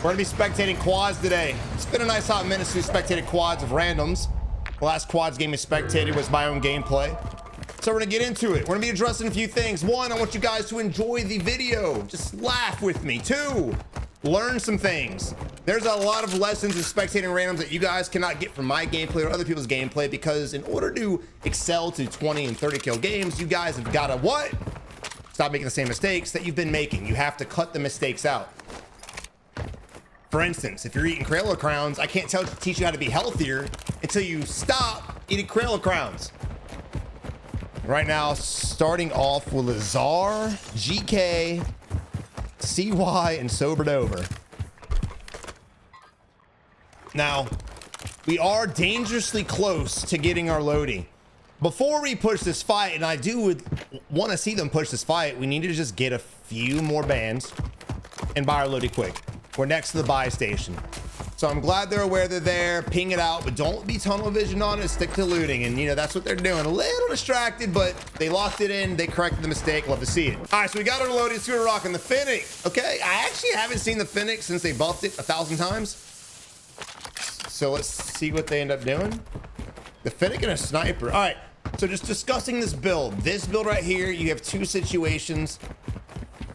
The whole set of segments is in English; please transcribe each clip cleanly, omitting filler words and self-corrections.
We're gonna be spectating quads today. It's been a nice hot minute since we spectated quads of randoms. The last quads game we spectated was my own gameplay. So we're gonna get into it. We're gonna be addressing a few things. One, I want you guys to enjoy the video. Just laugh with me. Two, learn some things. There's a lot of lessons in spectating randoms that you guys cannot get from my gameplay or other people's gameplay, because in order to excel to 20 and 30 kill games, you guys have gotta what? Stop making the same mistakes that you've been making. You have to cut the mistakes out. For instance, if you're eating Crayola crowns, I can't teach you how to be healthier until you stop eating Crayola crowns. Right now, starting off with Lazar, GK, CY, and Sobered Over. Now, we are dangerously close to getting our loading. Before we push this fight, and I do want to see them push this fight, we need to just get a few more bands and buy our loading quick. We're next to the buy station. So I'm glad they're aware they're there. Ping it out, but don't be tunnel vision on it. Stick to looting. And you know, that's what they're doing. A little distracted, but they locked it in. They corrected the mistake. Love to see it. All right, so we got our loading. Let's go rocking the Finnick. Okay, I actually haven't seen the Finnick since they buffed it 1,000 times. So let's see what they end up doing. The Finnick and a sniper. All right, so just discussing this build. This build right here, you have two situations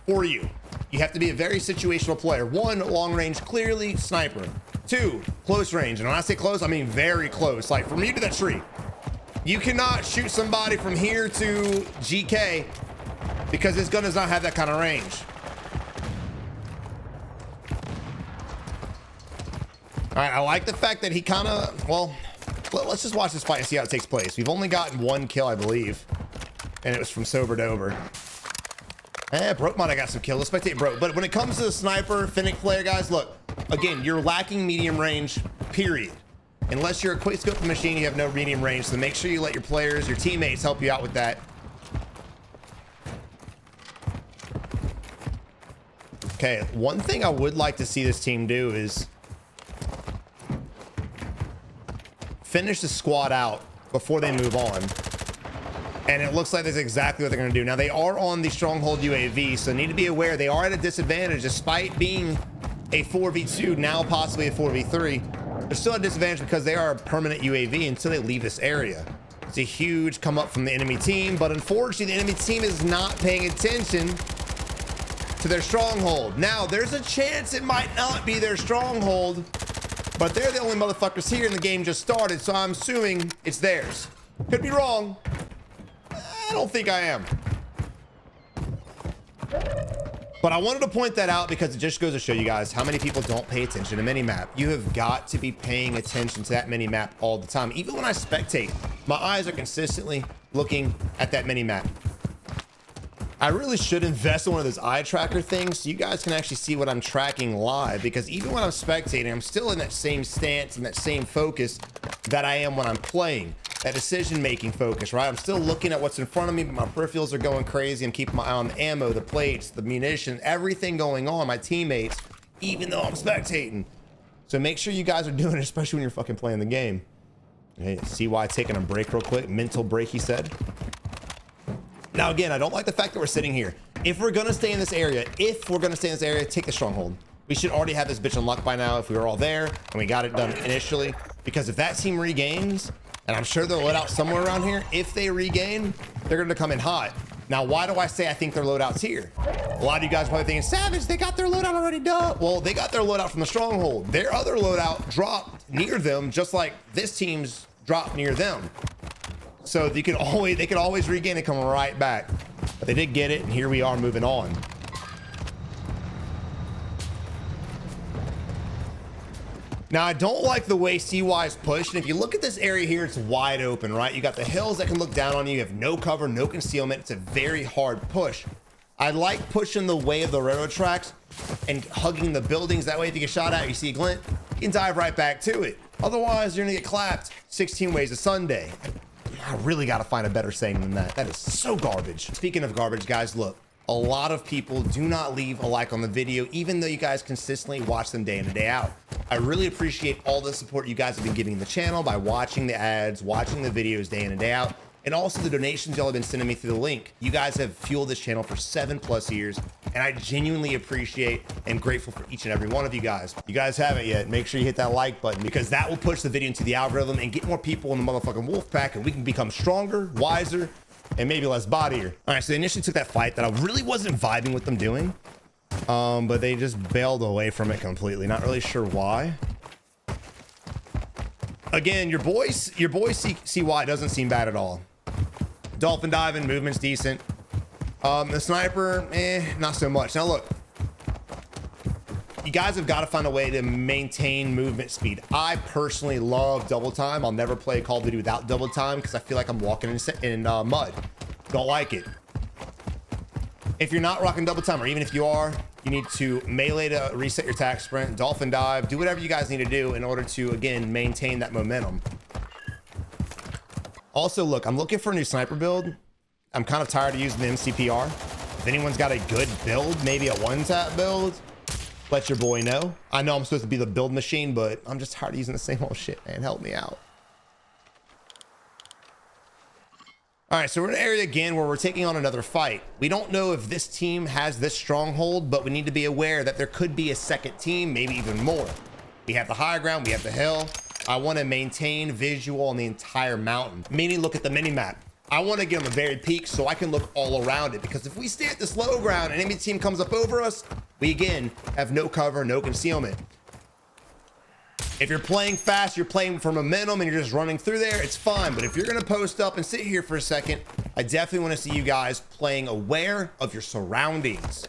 for you. You have to be a very situational player. One, long range, clearly sniper. Two, close range. And when I say close, I mean very close. Like from you to that tree. You cannot shoot somebody from here to GK because this gun does not have that kind of range. All right, I like the fact that he kind of, well, let's just watch this fight and see how it takes place. We've only gotten one kill, I believe. And it was from Sobered Over. Broke might have got some kills. Let's spectate Broke. But when it comes to the sniper, Finnick player, guys, look, again, you're lacking medium range, period. Unless you're a quick scope machine, you have no medium range. So make sure you let your players, your teammates help you out with that. Okay, one thing I would like to see this team do is finish the squad out before they move on. And it looks like that's exactly what they're going to do. Now, they are on the Stronghold UAV, so need to be aware they are at a disadvantage despite being a 4v2, now possibly a 4v3. They're still at a disadvantage because they are a permanent UAV until they leave this area. It's a huge come up from the enemy team, but unfortunately, the enemy team is not paying attention to their Stronghold. Now, there's a chance it might not be their Stronghold, but they're the only motherfuckers here and the game just started, so I'm assuming it's theirs. Could be wrong. I don't think I am. But I wanted to point that out because it just goes to show you guys how many people don't pay attention to minimap. You have got to be paying attention to that minimap all the time. Even when I spectate, my eyes are consistently looking at that minimap. I really should invest in one of those eye tracker things so you guys can actually see what I'm tracking live, because even when I'm spectating, I'm still in that same stance and that same focus that I am when I'm playing. That decision-making focus, right? I'm still looking at what's in front of me, but my peripherals are going crazy. I'm keeping my eye on the ammo, the plates, the munition, everything going on, my teammates, even though I'm spectating. So make sure you guys are doing it, especially when you're fucking playing the game. Hey, CY taking a break real quick. Mental break, he said. Now, again, I don't like the fact that we're sitting here. If we're gonna stay in this area, take the Stronghold. We should already have this bitch unlocked by now if we were all there and we got it done initially. Because if that team regains, and I'm sure they're loadout somewhere around here, if they regain, they're gonna come in hot. Now, why do I say I think their loadout's here? A lot of you guys are probably thinking, Savage, they got their loadout already done. Well, they got their loadout from the Stronghold. Their other loadout dropped near them, just like this team's dropped near them. So they could always regain and come right back. But they did get it, and here we are moving on. Now, I don't like the way CY is pushed. And if you look at this area here, it's wide open, right? You got the hills that can look down on you. You have no cover, no concealment. It's a very hard push. I like pushing the way of the railroad tracks and hugging the buildings. That way, if you get shot at, you see a glint, you can dive right back to it. Otherwise, you're gonna get clapped 16 ways to Sunday. I really gotta find a better saying than that. That is so garbage. Speaking of garbage, guys, look. A lot of people do not leave a like on the video, even though you guys consistently watch them day in and day out. I really appreciate all the support you guys have been giving the channel by watching the ads, watching the videos day in and day out. and also the donations y'all have been sending me through the link. You guys have fueled this channel for 7+ years, and I genuinely appreciate and grateful for each and every one of you guys. If you guys haven't yet, make sure you hit that like button, because that will push the video into the algorithm and get more people in the motherfucking wolf pack, and we can become stronger, wiser, and maybe less bodier. All right, so they initially took that fight that I really wasn't vibing with them doing, but they just bailed away from it completely. Not really sure why. Again, your boy CY doesn't seem bad at all. Dolphin diving, movement's decent. The sniper, not so much. Now look, you guys have got to find a way to maintain movement speed. I personally love double time. I'll never play Call of Duty without double time because I feel like I'm walking in mud. Don't like it. If you're not rocking double time, or even if you are, you need to melee to reset your attack sprint, dolphin dive, do whatever you guys need to do in order to, again, maintain that momentum. Also, look, I'm looking for a new sniper build. I'm kind of tired of using the MCPR. If anyone's got a good build, maybe a one-tap build, let your boy know. I know I'm supposed to be the build machine, but I'm just tired of using the same old shit, man. Help me out. All right, so we're in an area again where we're taking on another fight. We don't know if this team has this stronghold, but we need to be aware that there could be a second team, maybe even more. We have the high ground, we have the hill. I want to maintain visual on the entire mountain, meaning look at the mini map. I want to get on the very peak so I can look all around it, because if we stay at this low ground and enemy team comes up over us, we again have no cover, no concealment. If you're playing fast, you're playing for momentum and you're just running through there, it's fine. But if you're gonna post up and sit here for a second, I definitely want to see you guys playing aware of your surroundings.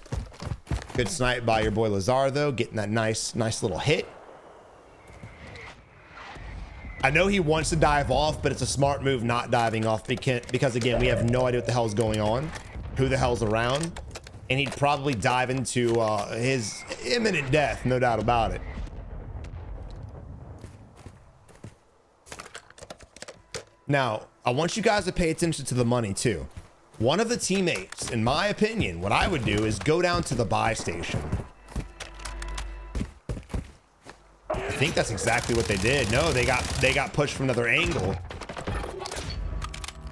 Good snipe by your boy Lazar though, getting that nice little hit. I know he wants to dive off, but it's a smart move not diving off because again, we have no idea what the hell's going on, who the hell's around, and he'd probably dive into his imminent death, no doubt about it. Now, I want you guys to pay attention to the money too. One of the teammates, in my opinion, what I would do is go down to the buy station. I think that's exactly what they did. No, they got pushed from another angle.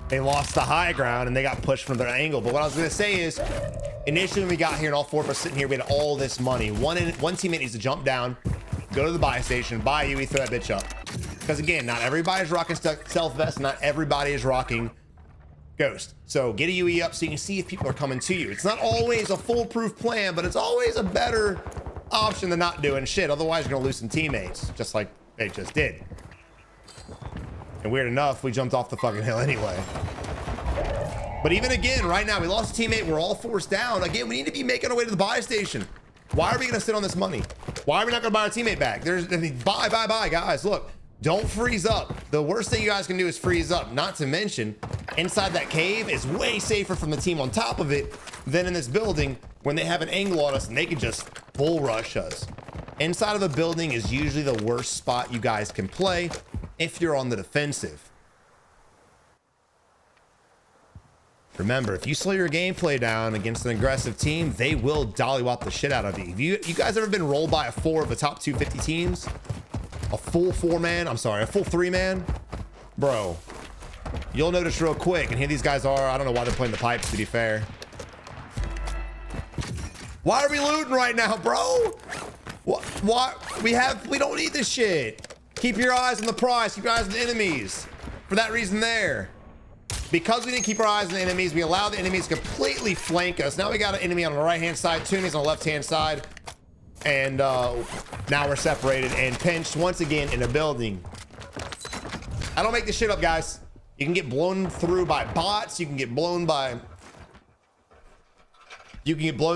They lost the high ground and they got pushed from another angle. But what I was gonna say is, initially when we got here and all four of us sitting here, we had all this money. One teammate needs to jump down, go to the buy station, buy UE, throw that bitch up. Because again, not everybody's rocking stealth vest, not everybody is rocking ghost. So get a UE up so you can see if people are coming to you. It's not always a foolproof plan, but it's always a better option than not doing shit. Otherwise you're gonna lose some teammates, just like they just did. And weird enough, we jumped off the fucking hill anyway. But even again, right now, we lost a teammate, we're all forced down. Again, we need to be making our way to the buy station. Why are we gonna sit on this money? Why are we not gonna buy our teammate back? Buy, guys, look. Don't freeze up. The worst thing you guys can do is freeze up. Not to mention, inside that cave is way safer from the team on top of it than in this building when they have an angle on us and they can just bull rush us. Inside of the building is usually the worst spot you guys can play if you're on the defensive. Remember, if you slow your gameplay down against an aggressive team, they will dollywop the shit out of you. Have you guys ever been rolled by a 4 of the top 250 teams? A full 4-man, I'm sorry, a full 3-man? Bro, you'll notice real quick, and here these guys are. I don't know why they're playing the pipes, to be fair. Why are we looting right now, bro? What? We don't need this shit. Keep your eyes on the prize, keep your eyes on the enemies. For that reason there. Because we didn't keep our eyes on the enemies, we allowed the enemies to completely flank us. Now we got an enemy on the right-hand side, 2 enemies on the left-hand side. And now we're separated and pinched once again in a building. I don't make this shit up, guys. You can get blown through by bots. You can get blown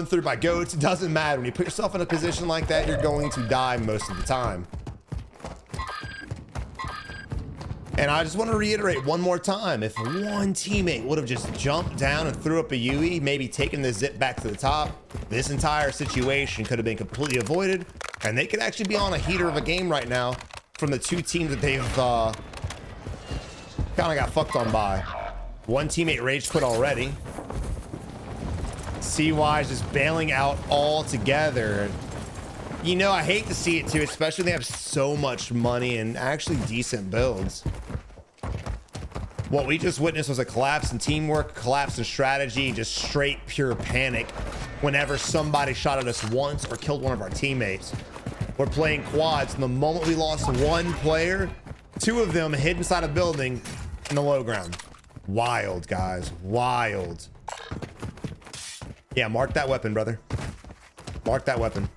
through by goats. It doesn't matter. When you put yourself in a position like that, you're going to die most of the time. And I just want to reiterate one more time. If one teammate would have just jumped down and threw up a UE, maybe taken the zip back to the top, this entire situation could have been completely avoided. And they could actually be on a heater of a game right now from the 2 teams that they've kind of got fucked on by. One teammate rage quit already. CY is just bailing out altogether. You know, I hate to see it too, especially when they have so much money and actually decent builds. What we just witnessed was a collapse in teamwork, collapse in strategy, just straight pure panic whenever somebody shot at us once or killed one of our teammates. We're playing quads, and the moment we lost one player, two of them hid inside a building in the low ground. Wild, guys, wild. Yeah, mark that weapon, brother. Mark that weapon.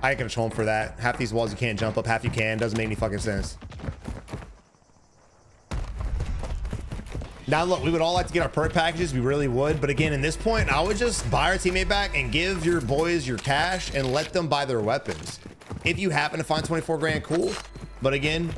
I ain't gonna control him for that. Half these walls you can't jump up, half you can. Doesn't make any fucking sense. Now look, we would all like to get our perk packages, we really would, but again, in this point, I would just buy our teammate back and give your boys your cash and let them buy their weapons. If you happen to find 24 grand, cool. But again,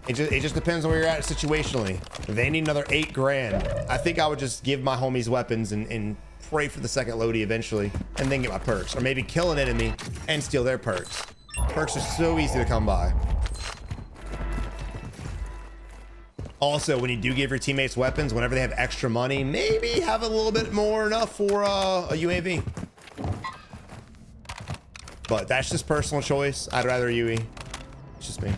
it just depends on where you're at situationally. If they need another 8 grand, I think I would just give my homies weapons and pray for the second loadie eventually, and then get my perks, or maybe kill an enemy and steal their perks. Perks are so easy to come by. Also, when you do give your teammates weapons, whenever they have extra money, maybe have a little bit more enough for a UAV. But that's just personal choice. I'd rather UE. It's just me.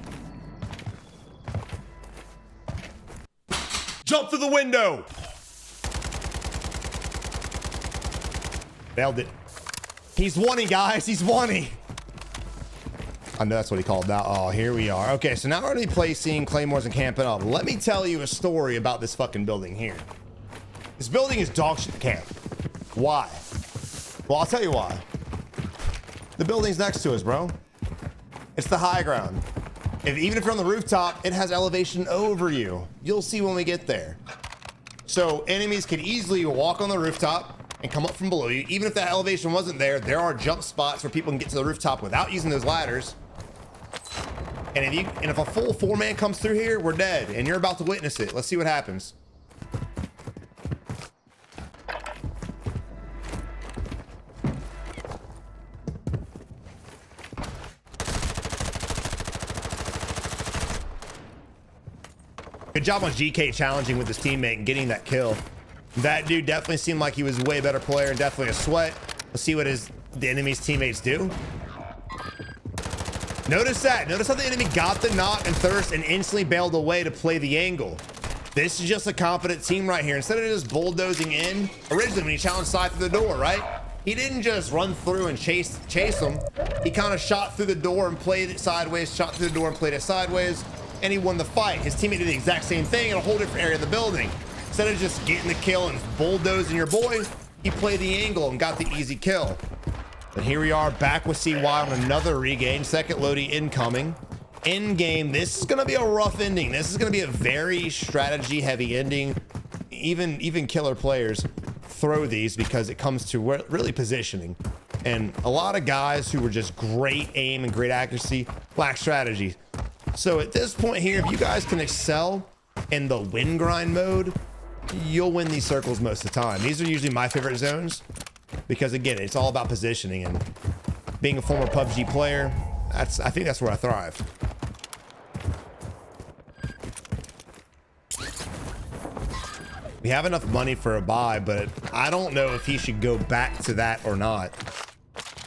Jump through the window. Nailed it. He's one-y, guys. He's one-y. I know that's what he called that. Oh, here we are. Okay, so now we're already placing claymores and camping up. Let me tell you a story about this fucking building here. This building is dog shit to camp. Why? Well, I'll tell you why. The building's next to us, bro. It's the high ground. Even if you're on the rooftop, it has elevation over you. You'll see when we get there. So enemies can easily walk on the rooftop and come up from below you. Even if that elevation wasn't there, there are jump spots where people can get to the rooftop without using those ladders. And if a full 4-man comes through here, we're dead, and you're about to witness it. Let's see what happens. Good job on GK challenging with his teammate and getting that kill. That dude definitely seemed like he was a way better player and definitely a sweat. Let's see what the enemy's teammates do. Notice that. Notice how the enemy got the knot and thirst and instantly bailed away to play the angle. This is just a confident team right here. Instead of just bulldozing in, originally when he challenged side through the door, right? He didn't just run through and chase them. He kind of shot through the door and played it sideways, shot through the door and played it sideways, and he won the fight. His teammate did the exact same thing in a whole different area of the building. Instead of just getting the kill and bulldozing your boy, he played the angle and got the easy kill. But here we are back with CY on another regain. Second loadie incoming. In game, this is going to be a rough ending. This is going to be a very strategy heavy ending. Even killer players throw these because it comes to really positioning. And a lot of guys who were just great aim and great accuracy lack strategy. So at this point here, if you guys can excel in the win grind mode, you'll win these circles most of the time. These are usually my favorite zones because again, it's all about positioning, and being a former PUBG player, I think that's where I thrive. We have enough money for a buy, but I don't know if he should go back to that or not.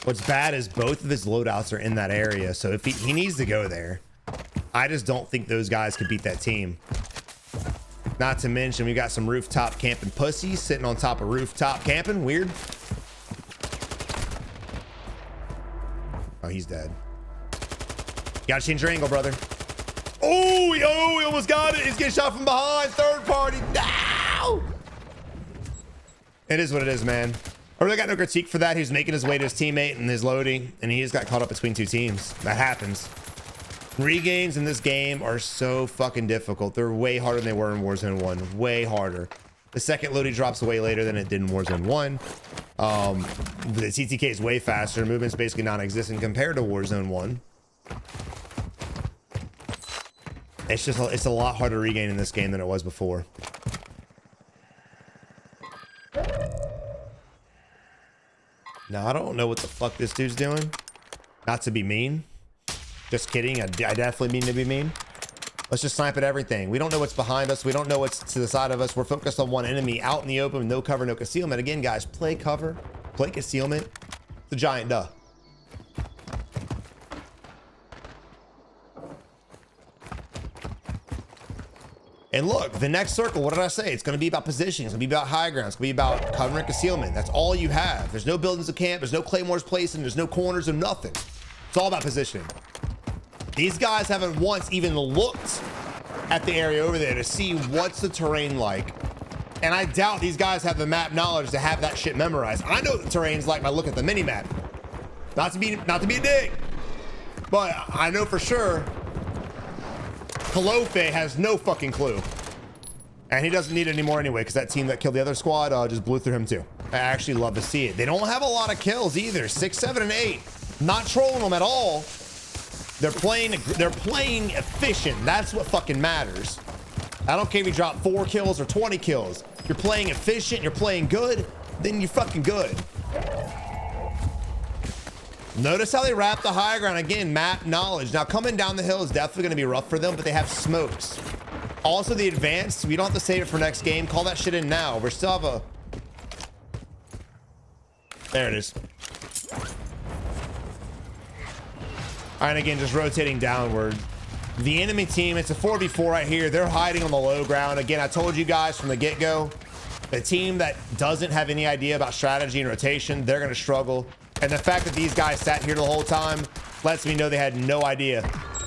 What's bad is both of his loadouts are in that area, so if he needs to go there. I just don't think those guys could beat that team. Not to mention, we got some rooftop camping pussies sitting on top of rooftop camping. Weird. Oh, he's dead. You gotta change your angle, brother. Oh, he almost got it. He's getting shot from behind. Third party. No! It is what it is, man. I really got no critique for that. He's making his way to his teammate and his loading, and he just got caught up between two teams. That happens. Regains in this game are so fucking difficult. They're way harder than they were in Warzone 1. Way harder. The second loading drops way later than it did in Warzone 1. The TTK is way faster. Movement's basically non-existent compared to Warzone 1. It's a lot harder to regain in this game than it was before. Now, I don't know what the fuck this dude's doing. Not to be mean. Just kidding. I definitely mean to be mean. Let's just snipe at everything. We don't know what's behind us. We don't know what's to the side of us. We're focused on one enemy out in the open, no cover, no concealment. Again, guys, play cover, play concealment. It's a giant duh. And look, the next circle, what did I say? It's going to be about positioning. It's going to be about high ground. It's going to be about cover and concealment. That's all you have. There's no buildings of camp. There's no claymores placing. There's no corners and nothing. It's all about positioning. These guys haven't once even looked at the area over there to see what's the terrain like. And I doubt these guys have the map knowledge to have that shit memorized. I know what the terrain's like by looking at the mini map. Not to be a dick, but I know for sure Kalofe has no fucking clue. And he doesn't need it anymore anyway, because that team that killed the other squad just blew through him too. I actually love to see it. They don't have a lot of kills either. 6, 7, and 8. Not trolling them at all. They're playing efficient. That's what fucking matters. I don't care if you drop 4 kills or 20 kills. You're playing efficient, you're playing good, then you're fucking good. Notice how they wrap the high ground. Again, map knowledge. Now, coming down the hill is definitely going to be rough for them, but they have smokes. Also, the advanced, we don't have to save it for next game. Call that shit in now. We still have a... There it is. All right, again, just rotating downward. The enemy team, it's a 4v4 right here. They're hiding on the low ground. Again, I told you guys from the get-go, the team that doesn't have any idea about strategy and rotation, they're going to struggle. And the fact that these guys sat here the whole time lets me know they had no idea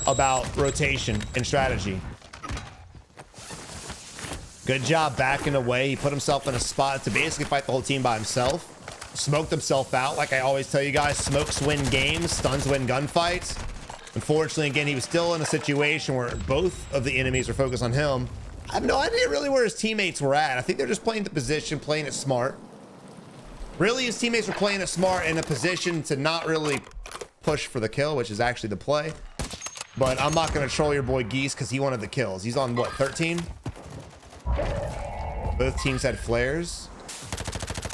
about rotation and strategy. Good job backing away. He put himself in a spot to basically fight the whole team by himself. Smoked himself out. Like I always tell you guys, smokes win games, stuns win gunfights. Unfortunately, again, he was still in a situation where both of the enemies were focused on him. I have no idea really where his teammates were at. I think they're just playing the position, playing it smart. Really, his teammates were playing it smart in a position to not really push for the kill, which is actually the play. But I'm not going to troll your boy Geese because he wanted the kills. He's on, what, 13? Both teams had flares.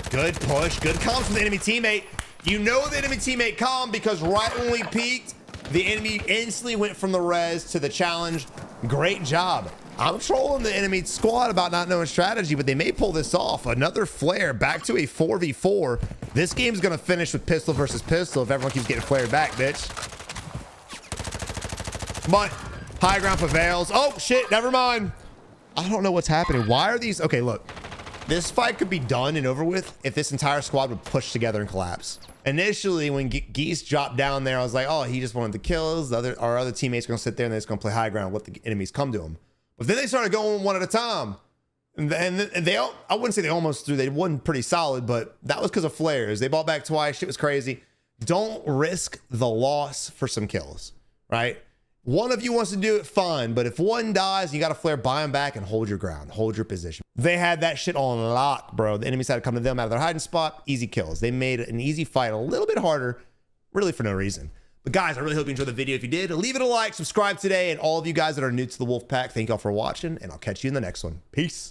Good push. Good comms from the enemy teammate. You know the enemy teammate calm because right when we peaked, the enemy instantly went from the res to the challenge. Great job. I'm trolling the enemy squad about not knowing strategy, but they may pull this off. Another flare back to a 4v4. This game's going to finish with pistol versus pistol if everyone keeps getting flared back, bitch. But high ground prevails. Oh, shit. Never mind. I don't know what's happening. Why are these? Okay, look. This fight could be done and over with if this entire squad would push together and collapse. Initially, when Geese dropped down there, I was like, oh, he just wanted the kills. Our other teammates are going to sit there and they're just going to play high ground, let the enemies come to him. But then they started going one at a time. And they, I wouldn't say they almost threw. They won pretty solid, but that was because of flares. They bought back twice. Shit was crazy. Don't risk the loss for some kills, right? One of you wants to do it, fine. But if one dies, you got to flare, buy them back and hold your ground. Hold your position. They had that shit on lock, bro. The enemies had to come to them out of their hiding spot. Easy kills. They made an easy fight a little bit harder, really for no reason. But guys, I really hope you enjoyed the video. If you did, leave it a like, subscribe today. And all of you guys that are new to the Wolf Pack, thank y'all for watching. And I'll catch you in the next one. Peace.